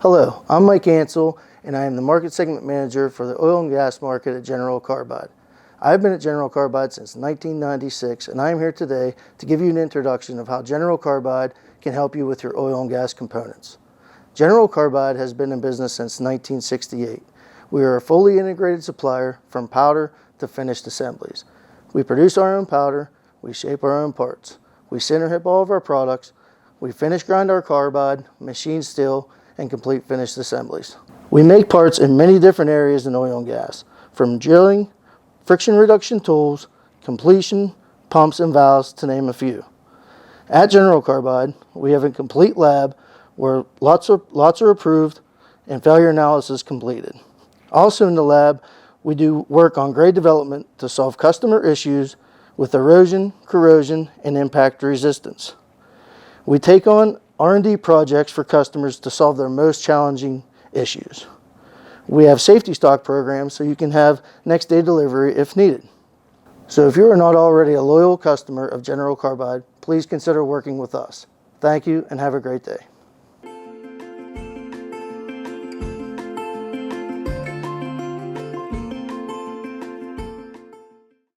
Hello, I'm Mike Ansel, and I am the Market Segment Manager for the Oil and Gas Market at General Carbide. I've been at General Carbide since 1996, and I am here today to give you an introduction of how General Carbide can help you with your oil and gas components. General Carbide has been in business since 1968. We are a fully integrated supplier from powder to finished assemblies. We produce our own powder, we shape our own parts, we center hip all of our products, we finish grind our carbide, machine steel, and complete finished assemblies. We make parts in many different areas in oil and gas, from drilling, friction reduction tools, completion, pumps and valves, to name a few. At General Carbide, we have a complete lab where lots are approved and failure analysis completed. Also in the lab, we do work on grade development to solve customer issues with erosion, corrosion, and impact resistance. We take on R&D projects for customers to solve their most challenging issues. We have safety stock programs so you can have next day delivery if needed. So if you are not already a loyal customer of General Carbide, please consider working with us. Thank you and have a great day.